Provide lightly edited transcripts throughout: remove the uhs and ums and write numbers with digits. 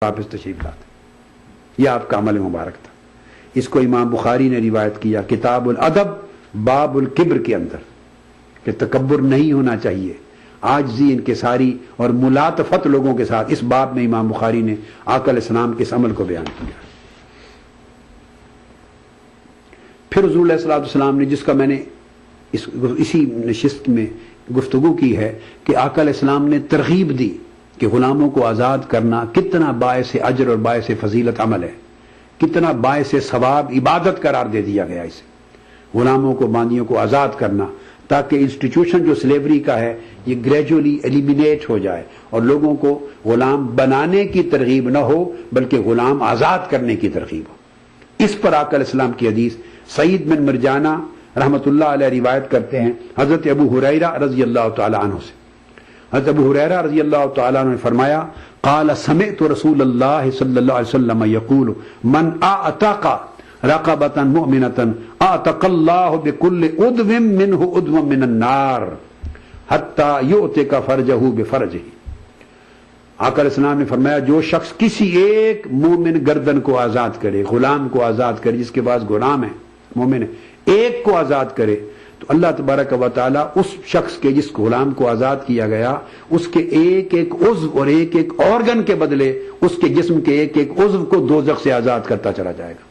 واپس تشریف لاتے، یہ آپ کا عمل مبارک تھا۔ اس کو امام بخاری نے روایت کیا کتاب الادب باب الکبر کے اندر کہ تکبر نہیں ہونا چاہیے، عاجزی انکساری اور ملاطفت لوگوں کے ساتھ۔ اس باب میں امام بخاری نے آقا علیہ السلام کے اس عمل کو بیان کیا۔ پھر حضور علیہ الصلوۃ والسلام نے، جس کا میں نے اسی نشست میں گفتگو کی ہے، کہ آقا علیہ السلام نے ترغیب دی کہ غلاموں کو آزاد کرنا کتنا باعث اجر اور باعث فضیلت عمل ہے، کتنا باعث ثواب عبادت قرار دے دیا گیا اسے، غلاموں کو باندیوں کو آزاد کرنا، تاکہ انسٹیٹیوشن جو سلیوری کا ہے یہ گریجولی ایلیمینیٹ ہو جائے اور لوگوں کو غلام بنانے کی ترغیب نہ ہو بلکہ غلام آزاد کرنے کی ترغیب ہو۔ اس پر آقا علیہ السلام کی حدیث سعید بن مرجانہ رحمۃ اللہ علیہ روایت کرتے ہیں حضرت ابو ہریرہ رضی اللہ تعالی عنہ سے۔ حضرت ابو ہریرہ رضی اللہ تعالی عنہ نے فرمایا قال سمعت رسول اللہ صلی اللہ علیہ وسلم یقول من اعتق رقبۃ مؤمنۃ اعتق اللہ بكل عضو منه عضوا من النار حتى يعتق فرجه بفرجه۔ آقا علیہ السلام نے فرمایا جو شخص کسی ایک مومن گردن کو آزاد کرے، غلام کو آزاد کرے، جس کے پاس غلام ہے، مومن ہے، ایک کو آزاد کرے تو اللہ تبارک و تعالیٰ اس شخص کے جس غلام کو آزاد کیا گیا اس کے ایک ایک عضو اور ایک ایک آرگن کے بدلے اس کے جسم کے ایک ایک عضو کو دوزخ سے آزاد کرتا چلا جائے گا۔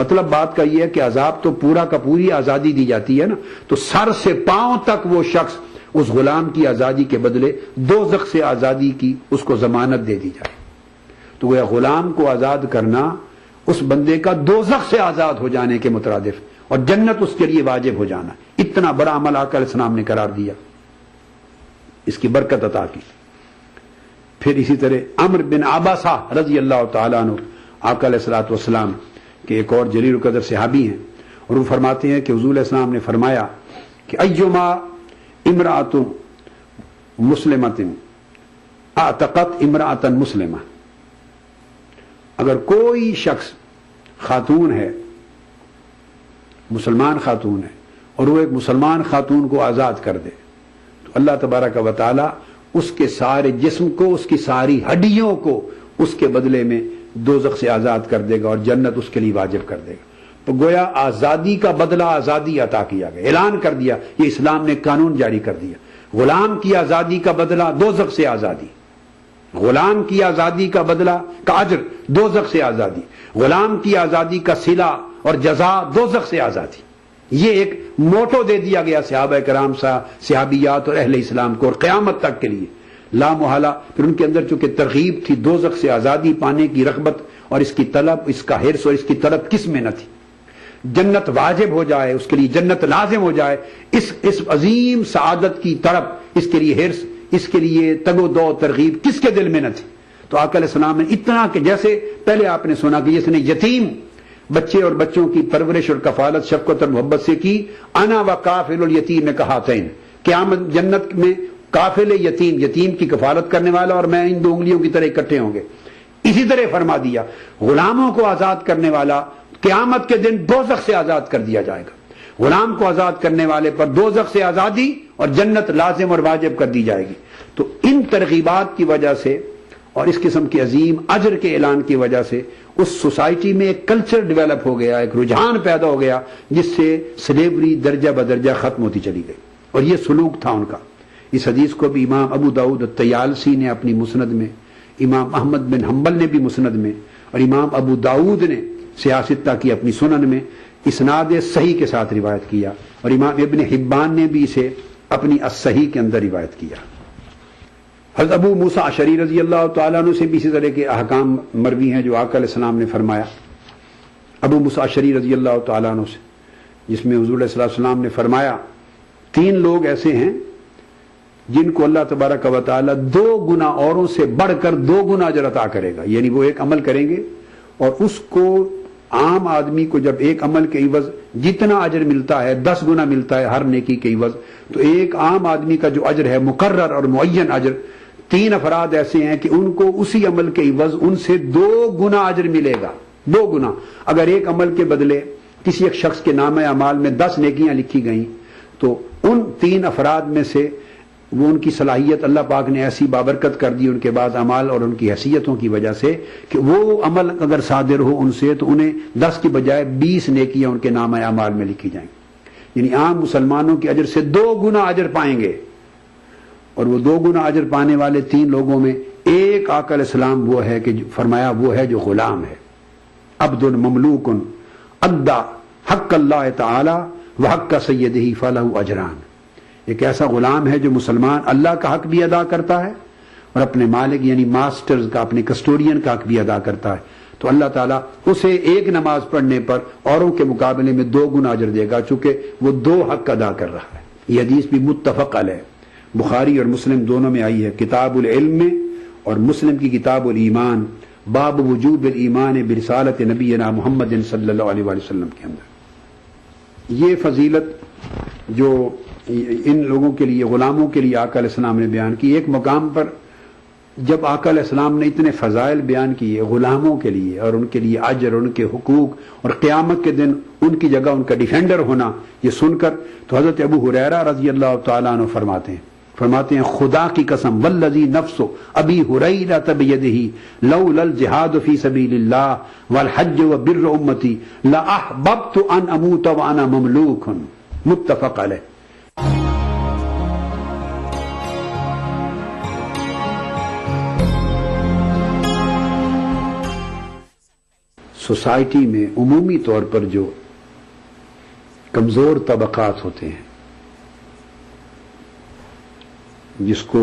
مطلب بات کا یہ ہے کہ عذاب تو پورا کا پوری آزادی دی جاتی ہے نا، تو سر سے پاؤں تک وہ شخص اس غلام کی آزادی کے بدلے دوزخ سے آزادی کی اس کو ضمانت دے دی جائے۔ تو وہ غلام کو آزاد کرنا اس بندے کا دوزخ سے آزاد ہو جانے کے مترادف اور جنت اس کے لیے واجب ہو جانا، اتنا بڑا عمل آقا علیہ السلام نے قرار دیا، اس کی برکت عطا کی۔ پھر اسی طرح عمرو بن عباسہ رضی اللہ تعالیٰ عنہ آقا علیہ الصلوۃ والسلام کے ایک اور جلیل القدر صحابی ہیں، اور وہ فرماتے ہیں کہ حضور علیہ السلام نے فرمایا کہ ایما امرأۃ مسلمۃ اعتقت امرأۃ مسلمہ، اگر کوئی شخص خاتون ہے، مسلمان خاتون ہے، اور وہ ایک مسلمان خاتون کو آزاد کر دے تو اللہ تبارک و تعالی اس کے سارے جسم کو، اس کی ساری ہڈیوں کو اس کے بدلے میں دوزخ سے آزاد کر دے گا اور جنت اس کے لیے واجب کر دے گا۔ تو گویا آزادی کا بدلہ آزادی عطا کیا گیا، اعلان کر دیا، یہ اسلام نے قانون جاری کر دیا، غلام کی آزادی کا بدلہ دوزخ سے آزادی، غلام کی آزادی کا بدلہ کا اجر دوزخ سے آزادی، غلام کی آزادی کا صلہ اور جزا دوزخ سے آزادی۔ یہ ایک موٹو دے دیا گیا صحابہ کرام صحابیات اور اہل اسلام کو، اور قیامت تک کے لیے لا محالہ۔ پھر ان کے اندر چونکہ ترغیب تھی دوزخ سے آزادی پانے کی رغبت اور اس کی طلب، اس کا حرص اور اس کی طلب کس میں نہ تھی، جنت واجب ہو جائے، اس کے لیے جنت لازم ہو جائے، اس عظیم سعادت کی طرف، اس کے لیے حرص، اس کے لیے تگ و دو ترغیب کس کے دل میں نہ تھی۔ تو آقا علیہ السلام نے اتنا کہ جیسے پہلے آپ نے سنا کہ جس نے یتیم بچے اور بچوں کی پرورش اور کفالت شفقت اور محبت سے کی، انا و کافل الیتیم کہاتین، قیامت جنت میں کافل یتیم، یتیم کی کفالت کرنے والا اور میں ان دو انگلیوں کی طرح اکٹھے ہوں گے۔ اسی طرح فرما دیا غلاموں کو آزاد کرنے والا قیامت کے دن دوزخ سے آزاد کر دیا جائے گا، غلام کو آزاد کرنے والے پر دوزخ سے آزادی اور جنت لازم اور واجب کر دی جائے گی۔ تو ان ترغیبات کی وجہ سے اور اس قسم کے عظیم اجر کے اعلان کی وجہ سے اس سوسائٹی میں ایک کلچر ڈیولپ ہو گیا، ایک رجحان پیدا ہو گیا جس سے سلیوری درجہ بدرجہ ختم ہوتی چلی گئی، اور یہ سلوک تھا ان کا۔ اس حدیث کو بھی امام ابو داؤد الطیالسی نے اپنی مسند میں، امام احمد بن حنبل نے بھی مسند میں، اور امام ابو داؤد نے سیاستہ کی اپنی سنن میں اسناد صحیح کے ساتھ روایت کیا، اور امام ابن حبان نے بھی اسے اپنی الصحیح کے اندر روایت کیا۔ حضرت ابو موسیٰ اشعری رضی اللہ تعالیٰ عنہ سے بھی اسی طرح کے احکام مروی ہیں جو آقا علیہ السلام نے فرمایا۔ ابو موسیٰ اشعری رضی اللہ تعالیٰ عنہ سے، جس میں حضور علیہ السلام نے فرمایا 3 لوگ ایسے ہیں جن کو اللہ تبارک و تعالیٰ 2 گنا اوروں سے بڑھ کر 2 گنا اجر عطا کرے گا، یعنی وہ ایک عمل کریں گے اور اس کو عام آدمی کو جب ایک عمل کے عوض جتنا اجر ملتا ہے 10 گنا ملتا ہے ہر نیکی کے عوض، تو ایک عام آدمی کا جو اجر ہے مقرر اور معین اجر، 3 افراد ایسے ہیں کہ ان کو اسی عمل کے عوض ان سے 2 گنا اجر ملے گا، 2 گنا۔ اگر ایک عمل کے بدلے کسی ایک شخص کے نامہ اعمال میں 10 نیکیاں لکھی گئیں تو ان 3 افراد میں سے وہ ان کی صلاحیت اللہ پاک نے ایسی بابرکت کر دی ان کے بعد اعمال اور ان کی حیثیتوں کی وجہ سے کہ وہ عمل اگر صادر ہو ان سے تو انہیں 10 کی بجائے 20 نیکیاں ان کے نام اعمال میں لکھی جائیں، یعنی عام مسلمانوں کے اجر سے 2 گنا اجر پائیں گے۔ اور وہ 2 گنا اجر پانے والے 3 لوگوں میں ایک آقا علیہ السلام وہ ہے کہ فرمایا وہ ہے جو غلام ہے، عبد مملوک ادا حق اللہ تعالی وحق سیدہ فلہ اجران، ایک ایسا غلام ہے جو مسلمان اللہ کا حق بھی ادا کرتا ہے اور اپنے مالک یعنی ماسٹرز کا، اپنے کسٹوڈین کا حق بھی ادا کرتا ہے، تو اللہ تعالیٰ اسے ایک نماز پڑھنے پر اوروں کے مقابلے میں 2 گنا اجر دے گا، چونکہ وہ 2 حق ادا کر رہا ہے۔ یہ حدیث بھی متفق علیہ، بخاری اور مسلم دونوں میں آئی ہے، کتاب العلم میں اور مسلم کی کتاب الایمان، باب وجوب الایمان برسالت نبینا محمد صلی اللہ علیہ وسلم کے اندر۔ یہ فضیلت جو ان لوگوں کے لیے، غلاموں کے لیے آقا علیہ السلام نے بیان کی، ایک مقام پر جب آقا علیہ السلام نے اتنے فضائل بیان کیے غلاموں کے لیے اور ان کے لیے اجر، ان کے حقوق اور قیامت کے دن ان کی جگہ ان کا ڈیفینڈر ہونا، یہ سن کر تو حضرت ابو ہریرہ رضی اللہ تعالیٰ عنہ فرماتے ہیں خدا کی قسم والذی نفس ابی ہریرہ بیدہ لولا الجہاد فی سبیل اللہ والحج وبر امتی لاحببت ان اموت وانا مملوک، متفق علیہ۔ سوسائٹی میں عمومی طور پر جو کمزور طبقات ہوتے ہیں، جس کو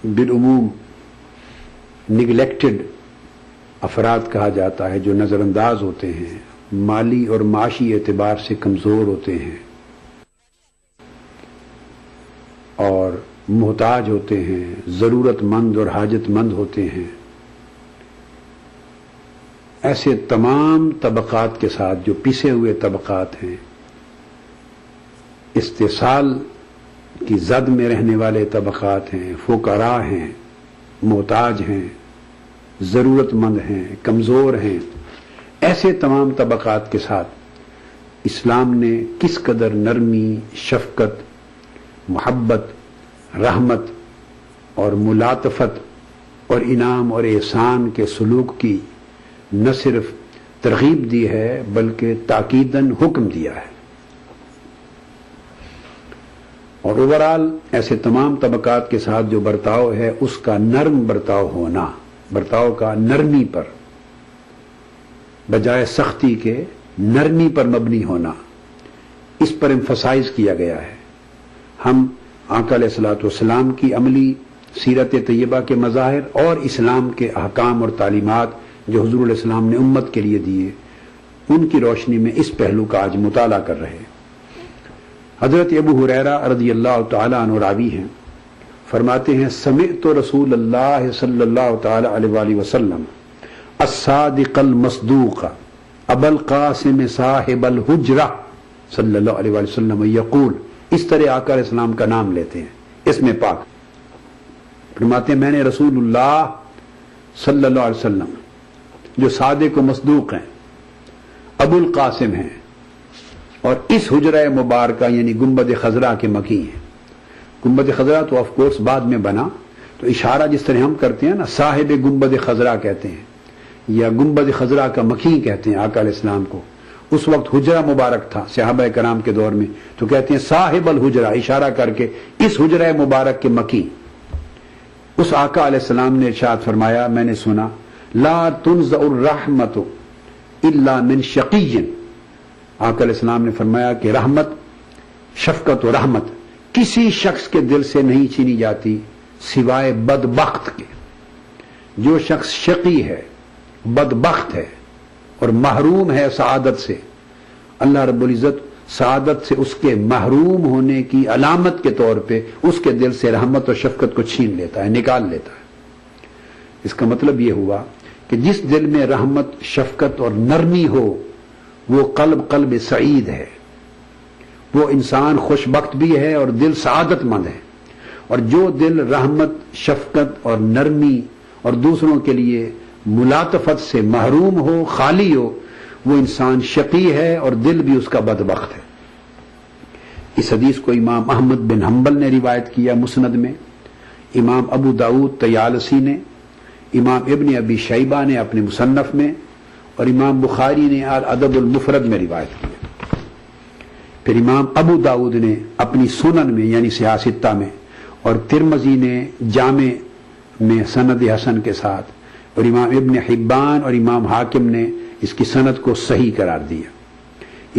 بالعموم نگلیکٹڈ افراد کہا جاتا ہے، جو نظر انداز ہوتے ہیں، مالی اور معاشی اعتبار سے کمزور ہوتے ہیں اور محتاج ہوتے ہیں، ضرورت مند اور حاجت مند ہوتے ہیں، ایسے تمام طبقات کے ساتھ جو پسے ہوئے طبقات ہیں، استحصال کی زد میں رہنے والے طبقات ہیں، فقراء ہیں، محتاج ہیں، ضرورت مند ہیں، کمزور ہیں، ایسے تمام طبقات کے ساتھ اسلام نے کس قدر نرمی، شفقت، محبت، رحمت اور ملاطفت اور انعام اور احسان کے سلوک کی نہ صرف ترغیب دی ہے بلکہ تاکیداً حکم دیا ہے۔ اور اوورال ایسے تمام طبقات کے ساتھ جو برتاؤ ہے اس کا نرم برتاؤ ہونا، برتاؤ کا نرمی پر بجائے سختی کے نرمی پر مبنی ہونا، اس پر ایمفسائز کیا گیا ہے۔ ہم آقا علیہ الصلوۃ والسلام کی عملی سیرت طیبہ کے مظاہر اور اسلام کے احکام اور تعلیمات جو حضور علیہ السلام نے امت کے لیے دیے، ان کی روشنی میں اس پہلو کا آج مطالعہ کر رہے ہیں۔ حضرت ابو ہریرہ رضی اللہ تعالی عنہ راوی ہیں، فرماتے ہیں سمعت رسول اللہ صلی اللہ تعالی علیہ وآلہ وسلم الصادق المصدوق ابا القاسم صاحب الحجرہ صلی اللہ علیہ وآلہ وسلم یقول، اس طرح آقا علیہ السلام کا نام لیتے ہیں، اسم پاک، فرماتے ہیں میں نے رسول اللہ صلی اللہ علیہ وسلم جو صادق و مصدوق ہیں، ابو القاسم ہیں اور اس حجرہ مبارکہ یعنی گنبد خضرا کے مکی ہیں۔ گنبد خضرا تو آف کورس بعد میں بنا، تو اشارہ جس طرح ہم کرتے ہیں نا، صاحب گنبد خضرا کہتے ہیں یا گنبد خضرا کا مکی کہتے ہیں آقا علیہ السلام کو۔ اس وقت حجرہ مبارک تھا صحابہ کرام کے دور میں، تو کہتے ہیں صاحب الحجرہ، اشارہ کر کے اس حجرہ مبارک کے مکی۔ اس آقا علیہ السلام نے ارشاد فرمایا، میں نے سنا لا تنزع الرحمت الا من شقی، آقا علیہ السلام نے فرمایا کہ رحمت، شفقت و رحمت کسی شخص کے دل سے نہیں چھینی جاتی سوائے بدبخت کے۔ جو شخص شقی ہے، بدبخت ہے اور محروم ہے سعادت سے، اللہ رب العزت سعادت سے اس کے محروم ہونے کی علامت کے طور پہ اس کے دل سے رحمت اور شفقت کو چھین لیتا ہے، نکال لیتا ہے۔ اس کا مطلب یہ ہوا کہ جس دل میں رحمت، شفقت اور نرمی ہو وہ قلب سعید ہے، وہ انسان خوش بخت بھی ہے اور دل سعادت مند ہے۔ اور جو دل رحمت، شفقت اور نرمی اور دوسروں کے لیے ملاطفت سے محروم ہو، خالی ہو، وہ انسان شقی ہے اور دل بھی اس کا بدبخت ہے۔ اس حدیث کو امام احمد بن حنبل نے روایت کیا مسند میں، امام ابو داؤد طیالسی نے، امام ابن ابی شیبہ نے اپنے مصنف میں، اور امام بخاری نے الادب المفرد میں روایت کیا۔ پھر امام ابو داؤد نے اپنی سنن میں یعنی صحاح ستہ میں، اور ترمذی نے جامع میں سند حسن کے ساتھ، اور امام ابن حبان اور امام حاکم نے اس کی سند کو صحیح قرار دیا۔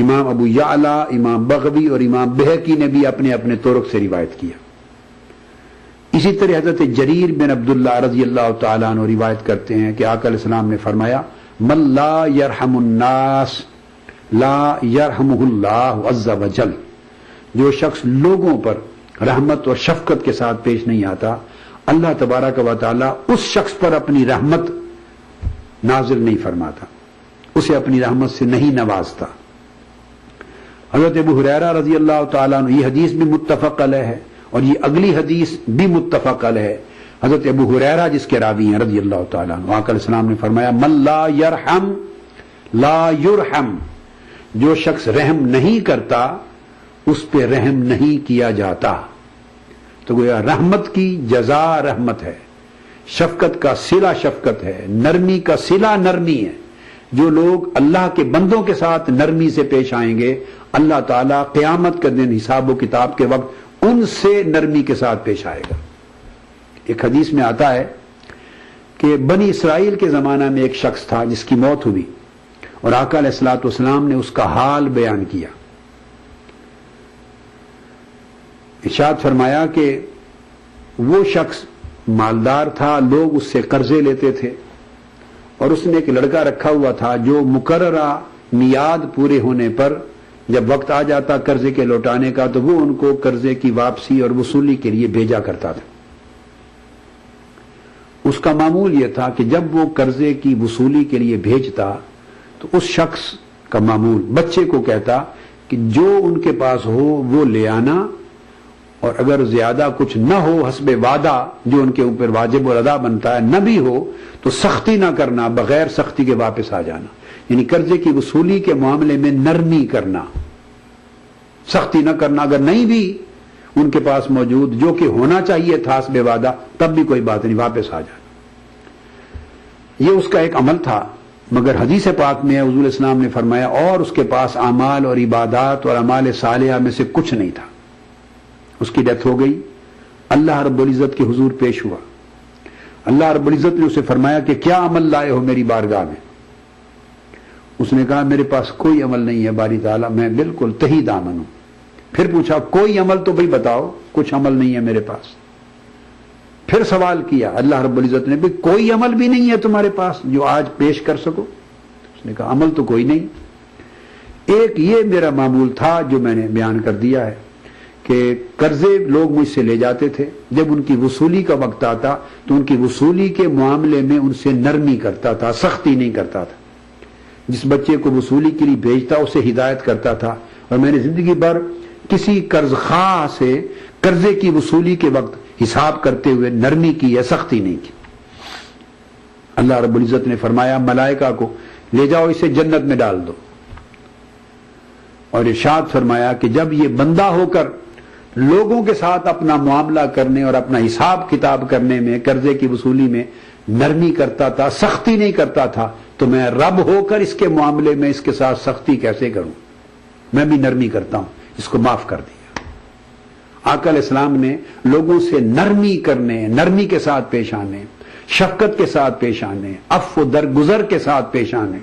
امام ابو یعلا، امام بغوی اور امام بہقی نے بھی اپنے اپنے طرق سے روایت کیا۔ اسی طرح حضرت جریر بن عبداللہ رضی اللہ تعالیٰ عنہ روایت کرتے ہیں کہ آقا علیہ السلام نے فرمایا، من لا یرحم الناس لا یرحمہ اللہ عز وجل، جو شخص لوگوں پر رحمت اور شفقت کے ساتھ پیش نہیں آتا، اللہ تبارک و تعالیٰ اس شخص پر اپنی رحمت نازل نہیں فرماتا، اسے اپنی رحمت سے نہیں نوازتا۔ حضرت ابو ہریرہ رضی اللہ تعالیٰ عنہ، یہ حدیث بھی متفق علیہ ہے اور یہ اگلی حدیث بھی متفق علیہ ہے۔ حضرت ابو ہریرہ جس کے راوی ہیں رضی اللہ تعالیٰ عنہ، آقا علیہ السلام نے فرمایا، من لا یرحم لا یرحم، جو شخص رحم نہیں کرتا اس پہ رحم نہیں کیا جاتا۔ تو گویا رحمت کی جزا رحمت ہے، شفقت کا صلہ شفقت ہے، نرمی کا صلہ نرمی ہے۔ جو لوگ اللہ کے بندوں کے ساتھ نرمی سے پیش آئیں گے، اللہ تعالیٰ قیامت کے دن حساب و کتاب کے وقت ان سے نرمی کے ساتھ پیش آئے گا۔ ایک حدیث میں آتا ہے کہ بنی اسرائیل کے زمانہ میں ایک شخص تھا جس کی موت ہوئی، اور آقا علیہ الصلوۃ والسلام نے اس کا حال بیان کیا۔ ارشاد فرمایا کہ وہ شخص مالدار تھا، لوگ اس سے قرضے لیتے تھے، اور اس نے ایک لڑکا رکھا ہوا تھا جو مقررہ میعاد پورے ہونے پر جب وقت آ جاتا قرضے کے لوٹانے کا تو وہ ان کو قرضے کی واپسی اور وصولی کے لیے بھیجا کرتا تھا۔ اس کا معمول یہ تھا کہ جب وہ قرضے کی وصولی کے لیے بھیجتا تو اس شخص کا معمول بچے کو کہتا کہ جو ان کے پاس ہو وہ لے آنا، اور اگر زیادہ کچھ نہ ہو حسب وعدہ جو ان کے اوپر واجب الادا بنتا ہے نہ بھی ہو تو سختی نہ کرنا، بغیر سختی کے واپس آ جانا، یعنی قرضے کی وصولی کے معاملے میں نرمی کرنا، سختی نہ کرنا۔ اگر نہیں بھی ان کے پاس موجود جو کہ ہونا چاہیے تھا حسب وعدہ تب بھی کوئی بات نہیں، واپس آ جانا۔ یہ اس کا ایک عمل تھا، مگر حدیث پاک میں حضور اسلام نے فرمایا اور اس کے پاس اعمال اور عبادات اور اعمال صالحہ میں سے کچھ نہیں تھا۔ اس کی ڈیتھ ہو گئی، اللہ رب العزت کے حضور پیش ہوا، اللہ رب العزت نے اسے فرمایا کہ کیا عمل لائے ہو میری بارگاہ میں؟ اس نے کہا میرے پاس کوئی عمل نہیں ہے باری تعالیٰ، میں بالکل تہی دامن ہوں۔ پھر پوچھا کوئی عمل تو بھائی بتاؤ، کچھ عمل نہیں ہے میرے پاس۔ پھر سوال کیا اللہ رب العزت نے، بھی کوئی عمل بھی نہیں ہے تمہارے پاس جو آج پیش کر سکو؟ اس نے کہا عمل تو کوئی نہیں، ایک یہ میرا معمول تھا جو میں نے بیان کر دیا ہے کہ قرضے لوگ مجھ سے لے جاتے تھے، جب ان کی وصولی کا وقت آتا تو ان کی وصولی کے معاملے میں ان سے نرمی کرتا تھا، سختی نہیں کرتا تھا۔ جس بچے کو وصولی کے لیے بھیجتا اسے ہدایت کرتا تھا، اور میں نے زندگی بھر کسی قرض خواہ سے قرضے کی وصولی کے وقت حساب کرتے ہوئے نرمی کی یا سختی نہیں کی۔ اللہ رب العزت نے فرمایا ملائکہ کو لے جاؤ اسے جنت میں ڈال دو، اور ارشاد فرمایا کہ جب یہ بندہ ہو کر لوگوں کے ساتھ اپنا معاملہ کرنے اور اپنا حساب کتاب کرنے میں، قرضے کی وصولی میں نرمی کرتا تھا، سختی نہیں کرتا تھا، تو میں رب ہو کر اس کے معاملے میں اس کے ساتھ سختی کیسے کروں؟ میں بھی نرمی کرتا ہوں، اس کو معاف کر دیا۔ آقا علیہ السلام نے لوگوں سے نرمی کرنے، نرمی کے ساتھ پیش آنے، شفقت کے ساتھ پیش آنے، عفو درگزر کے ساتھ پیش آنے،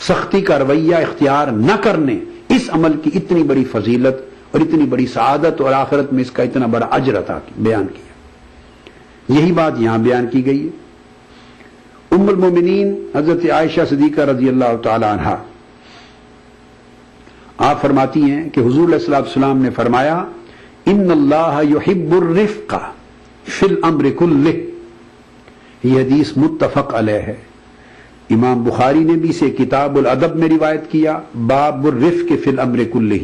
سختی کا رویہ اختیار نہ کرنے، اس عمل کی اتنی بڑی فضیلت اور اتنی بڑی سعادت اور آخرت میں اس کا اتنا بڑا اجر عطا بیان کیا۔ یہی بات یہاں بیان کی گئی ہے۔ ام المومنین حضرت عائشہ صدیقہ رضی اللہ تعالی عنہا آپ فرماتی ہیں کہ حضور علیہ الصلوۃ والسلام نے فرمایا ان اللہ یحب الرفق فی الامر کلہ، یہ حدیث متفق علیہ ہے۔ امام بخاری نے بھی اسے کتاب الادب میں روایت کیا، باب الرفق فی الامر کلہ،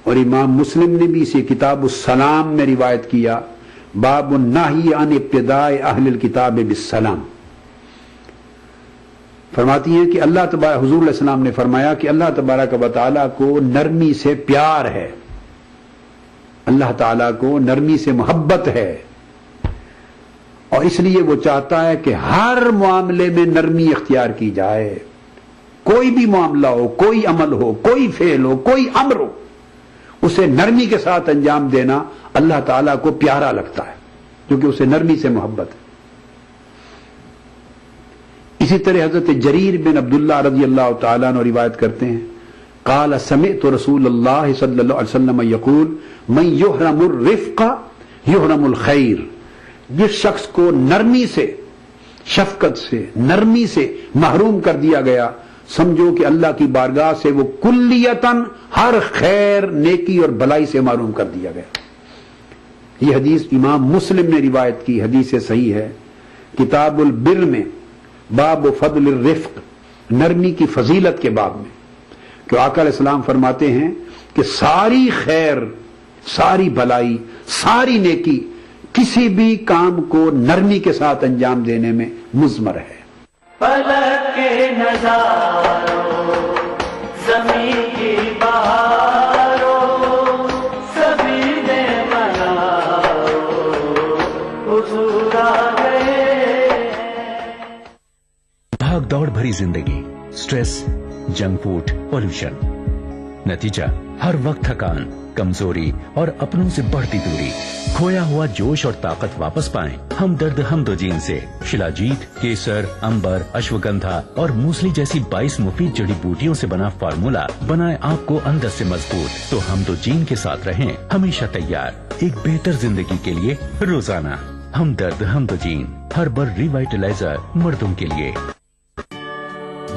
اور امام مسلم نے بھی اسے کتاب السلام میں روایت کیا، باب النہی عن ابتداء اہل الکتاب بالسلام۔ فرماتی ہیں کہ اللہ تبارک حضور علیہ السلام نے فرمایا کہ اللہ تبارک و تعالیٰ کو نرمی سے پیار ہے، اللہ تعالیٰ کو نرمی سے محبت ہے اور اس لیے وہ چاہتا ہے کہ ہر معاملے میں نرمی اختیار کی جائے. کوئی بھی معاملہ ہو، کوئی عمل ہو، کوئی فعل ہو، کوئی امر ہو، اسے نرمی کے ساتھ انجام دینا اللہ تعالیٰ کو پیارا لگتا ہے کیونکہ اسے نرمی سے محبت ہے. اسی طرح حضرت جریر بن عبداللہ رضی اللہ تعالیٰ عنہ روایت کرتے ہیں قال سمعت رسول اللہ صلی اللہ علیہ وسلم یقول من یحرم الرفق یحرم الخیر. جس شخص کو نرمی سے، شفقت سے، نرمی سے محروم کر دیا گیا، سمجھو کہ اللہ کی بارگاہ سے وہ کلیتاً ہر خیر، نیکی اور بلائی سے محروم کر دیا گیا. یہ حدیث امام مسلم نے روایت کی، حدیث صحیح ہے. کتاب البر میں باب فضل الرفق، نرمی کی فضیلت کے باب میں، کہ آقا علیہ السلام فرماتے ہیں کہ ساری خیر، ساری بلائی، ساری نیکی کسی بھی کام کو نرمی کے ساتھ انجام دینے میں مضمر ہے. فلک کے نظاروں، زمین کی بہاروں، سبھی نے مناؤ، حضور آ گئے. بھاگ دوڑ بھری زندگی، سٹریس، جنک فوڈ، پولوشن، نتیجہ ہر وقت تھکان، کمزوری اور اپنوں سے بڑھتی دوری. کھویا ہوا جوش اور طاقت واپس پائیں ہمدرد ہمدوجین سے. شلاجیت، کیسر، امبر، اشوگندھا اور موسلی جیسی 22 مفید جڑی بوٹیوں سے بنا فارمولا بنائے آپ کو اندر سے مضبوط. تو ہمدوجین کے ساتھ رہیں ہمیشہ تیار ایک بہتر زندگی کے لیے روزانہ. ہمدرد ہمدوجین ہربل ریوائٹلائزر مردوں کے لیے.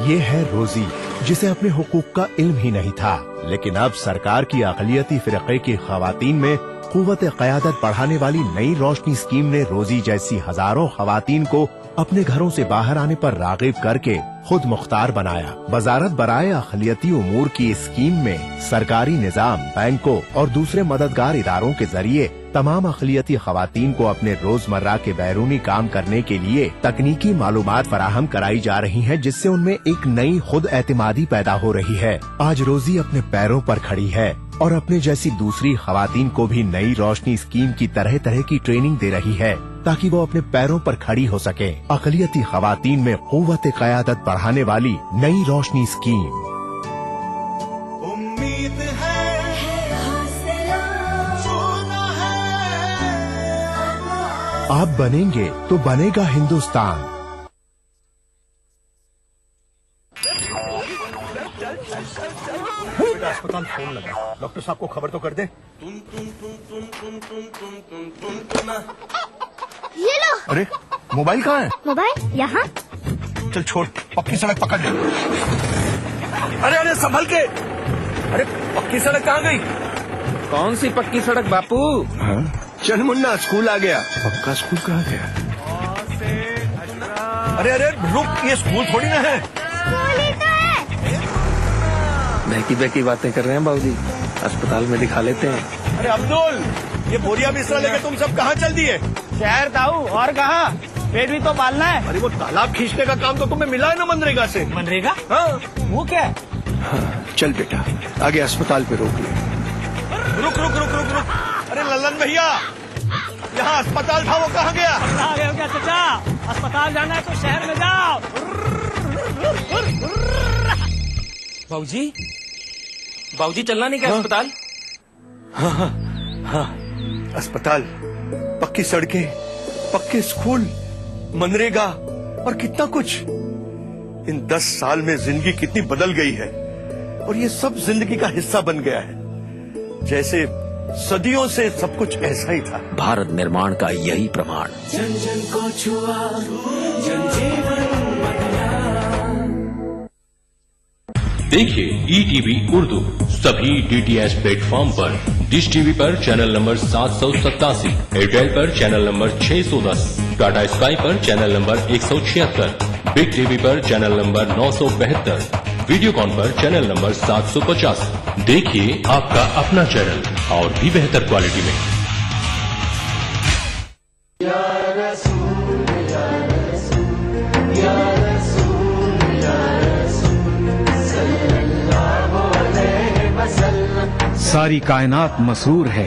یہ ہے روزی جسے اپنے حقوق کا علم ہی نہیں تھا، لیکن اب سرکار کی اقلیتی فرقے کی خواتین میں قوت قیادت بڑھانے والی نئی روشنی اسکیم نے روزی جیسی ہزاروں خواتین کو اپنے گھروں سے باہر آنے پر راغب کر کے خود مختار بنایا. وزارت برائے اقلیتی امور کی اسکیم میں سرکاری نظام، بینکوں اور دوسرے مددگار اداروں کے ذریعے تمام اقلیتی خواتین کو اپنے روزمرہ کے بیرونی کام کرنے کے لیے تکنیکی معلومات فراہم کرائی جا رہی ہیں، جس سے ان میں ایک نئی خود اعتمادی پیدا ہو رہی ہے. آج روزی اپنے پیروں پر کھڑی ہے اور اپنے جیسی دوسری خواتین کو بھی نئی روشنی اسکیم کی طرح طرح کی ٹریننگ دے رہی ہے تاکہ وہ اپنے پیروں پر کھڑی ہو سکیں. اقلیتی خواتین میں قوت قیادت بڑھانے والی نئی روشنی اسکیم. امید ہے، سونا ہے. آپ بنیں گے تو بنے گا ہندوستان. اسپتال فون لگا، ڈاکٹر صاحب کو خبر تو کر دے. یہ لو. ارے موبائل کہاں ہے؟ موبائل یہاں. چل چھوڑ، پکی سڑک پکڑ لے. ارے ارے سنبھل کے. ارے پکی سڑک کہاں گئی؟ کون سی پکی سڑک باپو؟ چل منا، اسکول آ گیا. پکا اسکول کہاں گیا؟ ارے ارے رک، یہ اسکول تھوڑی نہ ہے. بہکی بہکی باتیں کر رہے ہیں باؤ جی، اسپتال میں دکھا لیتے ہیں. ارے عبدل، یہ بوریا بستر لے کے تم سب کہاں چل دیے؟ شہر تاؤ، اور کہاں؟ پیٹ بھی تو پالنا ہے. ارے وہ تالاب کھینچنے کا کام تو تمہیں ملا ہے نا منریگا سے. منریگا؟ ہاں وہ کیا ہے؟ چل بیٹا، آگے اسپتال پہ روک لے. رک رک رک رک رک. ارے للن بھیا، یہاں اسپتال تھا، وہ کہاں گیا؟ آ گئے ہو کیا چچا؟ اسپتال جانا ہے تو شہر میں جاؤ. باؤ جی چلنا نہیں کیا اسپتال؟ ہاں ہاں ہاں، اسپتال، پکی سڑکیں، پکے اسکول، منریگا اور کتنا کچھ. ان 10 سال میں زندگی کتنی بدل گئی ہے اور یہ سب زندگی کا حصہ بن گیا ہے، جیسے صدیوں سے سب کچھ ایسا ہی تھا. بھارت نرمان کا یہی پرمان. جن جن کو چھوا، جن جیون بدلا. دیکھیے ای ٹی وی اردو سبھی DTH platform پر. ڈش ٹی وی پر چینل نمبر 787، ایئرٹیل پر چینل نمبر 610، ٹاٹا اسکائی پر channel number 176، big TV پر چینل نمبر 972، ویڈیو کان پر چینل نمبر 750. دیکھیے آپ کا اپنا چینل اور بھی بہتر کوالٹی میں. ساری کائنات مسرور ہے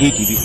ETV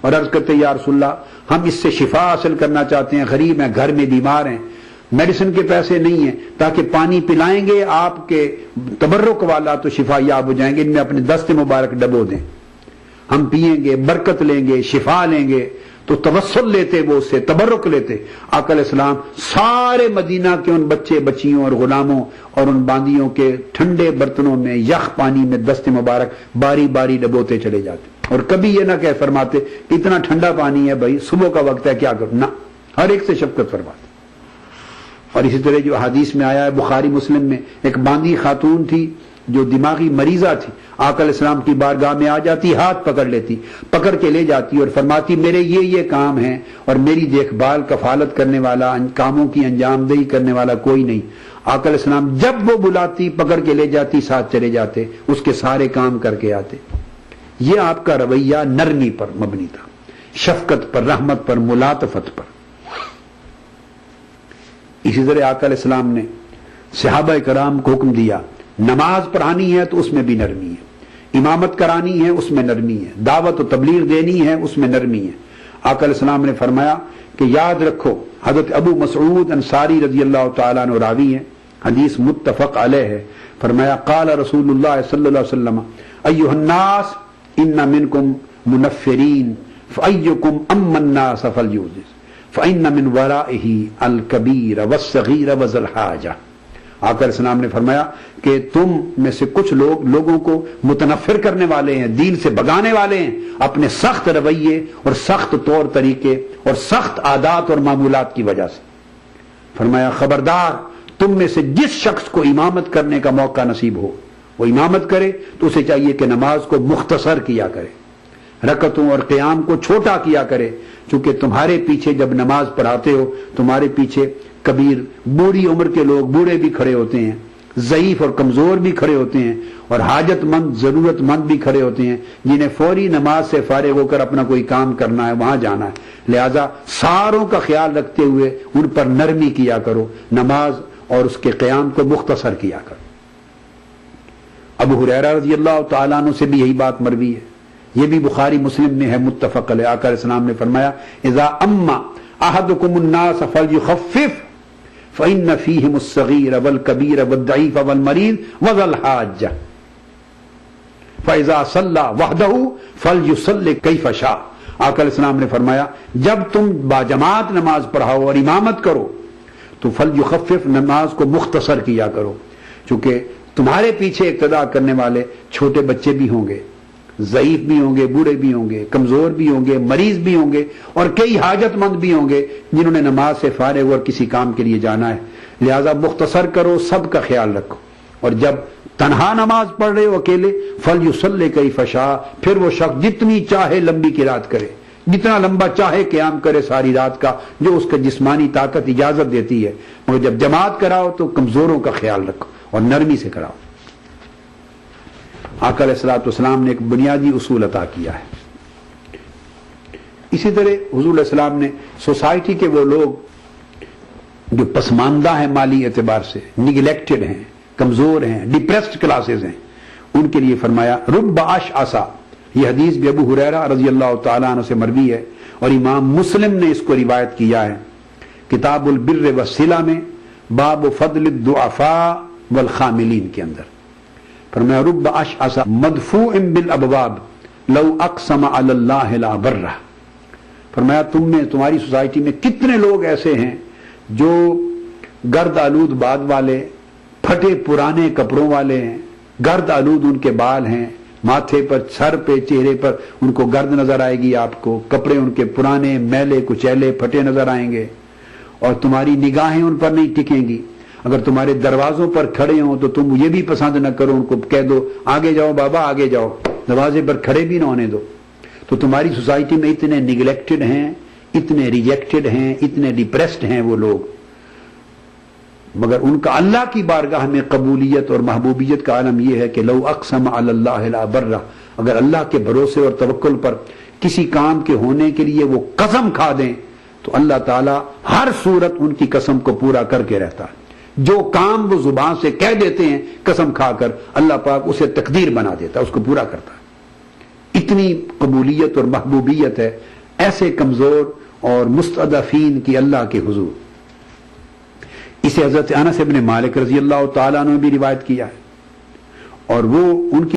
اور عرض کرتے یا رسول اللہ ہم اس سے شفا حاصل کرنا چاہتے ہیں، غریب ہیں، گھر میں بیمار ہیں، میڈیسن کے پیسے نہیں ہیں، تاکہ پانی پلائیں گے آپ کے تبرک والا تو شفا یاب ہو جائیں گے، ان میں اپنے دست مبارک ڈبو دیں، ہم پئیں گے، برکت لیں گے، شفا لیں گے۔ تو توسل لیتے، وہ اس سے تبرک لیتے۔ آقا علیہ السلام سارے مدینہ کے ان بچے بچیوں اور غلاموں اور ان باندیوں کے ٹھنڈے برتنوں میں یخ پانی میں دست مبارک باری باری ڈبوتے چلے جاتے، اور کبھی یہ نہ کہ فرماتے کہ اتنا ٹھنڈا پانی ہے بھائی صبح کا وقت ہے کیا کروں، نہ، ہر ایک سے شفقت فرماتے۔ اور اسی طرح جو حدیث میں آیا ہے بخاری مسلم میں، ایک باندی خاتون تھی جو دماغی مریضہ تھی، آقا علیہ السلام کی بارگاہ میں آ جاتی، ہاتھ پکڑ لیتی، پکڑ کے لے جاتی اور فرماتی میرے یہ کام ہیں اور میری دیکھ بھال کفالت کرنے والا، کاموں کی انجام دہی کرنے والا کوئی نہیں۔ آقا علیہ السلام جب وہ بلاتی پکڑ کے لے جاتی، ساتھ چلے جاتے، اس کے سارے کام کر کے آتے۔ یہ آپ کا رویہ نرمی پر مبنی تھا، شفقت پر، رحمت پر، ملاطفت پر۔ اسی طرح آقا علیہ السلام نے صحابہ کرام کو حکم دیا نماز پڑھانی ہے تو اس میں بھی نرمی ہے، امامت کرانی ہے اس میں نرمی ہے، دعوت و تبلیغ دینی ہے اس میں نرمی ہے۔ آقا علیہ السلام نے فرمایا کہ یاد رکھو، حضرت ابو مسعود انصاری رضی اللہ تعالیٰ عنہ راوی ہیں، حدیث متفق علیہ ہے، فرمایا قال رسول اللہ صلی اللہ علیہ وسلم ایھا الناس ان منکم منفرین فایکم اما الناس فلیوجز فإن من ورائه الکبیر والصغیر وذا الحاجہ۔ آقا علیہ السلام نے فرمایا کہ تم میں سے کچھ لوگوں کو متنفر کرنے والے ہیں، دین سے بگانے والے ہیں اپنے سخت رویے اور سخت طور طریقے اور سخت عادات اور معمولات کی وجہ سے۔ فرمایا خبردار، تم میں سے جس شخص کو امامت کرنے کا موقع نصیب ہو وہ امامت کرے تو اسے چاہیے کہ نماز کو مختصر کیا کرے، رکعتوں اور قیام کو چھوٹا کیا کرے، چونکہ تمہارے پیچھے جب نماز پڑھاتے ہو تمہارے پیچھے کبیر بوڑھی عمر کے لوگ، بوڑھے بھی کھڑے ہوتے ہیں، ضعیف اور کمزور بھی کھڑے ہوتے ہیں، اور حاجت مند ضرورت مند بھی کھڑے ہوتے ہیں جنہیں فوری نماز سے فارغ ہو کر اپنا کوئی کام کرنا ہے، وہاں جانا ہے۔ لہذا ساروں کا خیال رکھتے ہوئے ان پر نرمی کیا کرو، نماز اور اس کے قیام کو مختصر کیا کرو۔ ابو ہریرہ رضی اللہ تعالیٰ عنہ سے بھی یہی بات مروی ہے، یہ بھی بخاری مسلم میں ہے، متفق علیہ۔ آقا علیہ السلام نے فرمایا اذا اما احدکم الناس فلیخفف فإن فیہم الصغیر والکبیر والضعیف والمریض وذا الحاجہ فإذا صلی وحدہ فلیصلی کیف شاء۔ آقا علیہ السلام نے فرمایا جب تم باجماعت نماز پڑھاؤ اور امامت کرو تو فلیخفف، نماز کو مختصر کیا کرو، چونکہ تمہارے پیچھے اقتداء کرنے والے چھوٹے بچے بھی ہوں گے، ضعیف بھی ہوں گے، بوڑھے بھی ہوں گے، کمزور بھی ہوں گے، مریض بھی ہوں گے، اور کئی حاجت مند بھی ہوں گے جنہوں نے نماز سے فارغ اور کسی کام کے لیے جانا ہے۔ لہذا مختصر کرو، سب کا خیال رکھو، اور جب تنہا نماز پڑھ رہے ہو اکیلے فلیصلی کیف شاء، پھر وہ شخص جتنی چاہے لمبی قرات کرے، جتنا لمبا چاہے قیام کرے ساری رات کا، جو اس کا جسمانی طاقت اجازت دیتی ہے، مگر جب جماعت کراؤ تو کمزوروں کا خیال رکھو اور نرمی سے کراؤ۔ آقا علیہ الصلوۃ والسلام نے ایک بنیادی اصول عطا کیا ہے۔ اسی طرح حضور علیہ السلام نے سوسائٹی کے وہ لوگ جو پسماندہ ہیں، مالی اعتبار سے نگلیکٹڈ ہیں، کمزور ہیں، ڈپریسڈ کلاسز ہیں، ان کے لیے فرمایا رب اشعث، یہ حدیث بھی ابو ہریرہ رضی اللہ تعالیٰ عنہ سے مروی ہے، اور امام مسلم نے اس کو روایت کیا ہے کتاب البر والصلہ میں، باب فضل الضعفاء والخاملین کے اندر۔ فرمایا رب اشعث مدفوع بالابواب لو اقسم علی اللہ لابرہ۔ فرمایا تمہاری سوسائٹی میں کتنے لوگ ایسے ہیں جو گرد آلود باد والے، پھٹے پرانے کپڑوں والے ہیں، گرد آلود ان کے بال ہیں، ماتھے پر، سر پہ، چہرے پر ان کو گرد نظر آئے گی، آپ کو کپڑے ان کے پرانے میلے کچیلے پھٹے نظر آئیں گے، اور تمہاری نگاہیں ان پر نہیں ٹکیں گی۔ اگر تمہارے دروازوں پر کھڑے ہوں تو تم یہ بھی پسند نہ کرو، ان کو کہہ دو آگے جاؤ بابا آگے جاؤ، دروازے پر کھڑے بھی نہ ہونے دو۔ تو تمہاری سوسائٹی میں اتنے نگلیکٹڈ ہیں، اتنے ریجیکٹڈ ہیں، اتنے ڈپریسڈ ہیں وہ لوگ، مگر ان کا اللہ کی بارگاہ میں قبولیت اور محبوبیت کا عالم یہ ہے کہ لو اقسم علی اللہ لابرہ، اگر اللہ کے بھروسے اور توکل پر کسی کام کے ہونے کے لیے وہ قسم کھا دیں تو اللہ تعالیٰ ہر صورت ان کی قسم کو پورا کر کے رہتا ہے۔ جو کام وہ زبان سے کہہ دیتے ہیں قسم کھا کر، اللہ پاک اسے تقدیر بنا دیتا ہے، اس کو پورا کرتا ہے۔ اتنی قبولیت اور محبوبیت ہے ایسے کمزور اور مستضعفین کی اللہ کے حضور. اسے حضرت انس بن مالک رضی اللہ تعالیٰ عنہ نے بھی روایت کیا ہے، اور وہ ان کی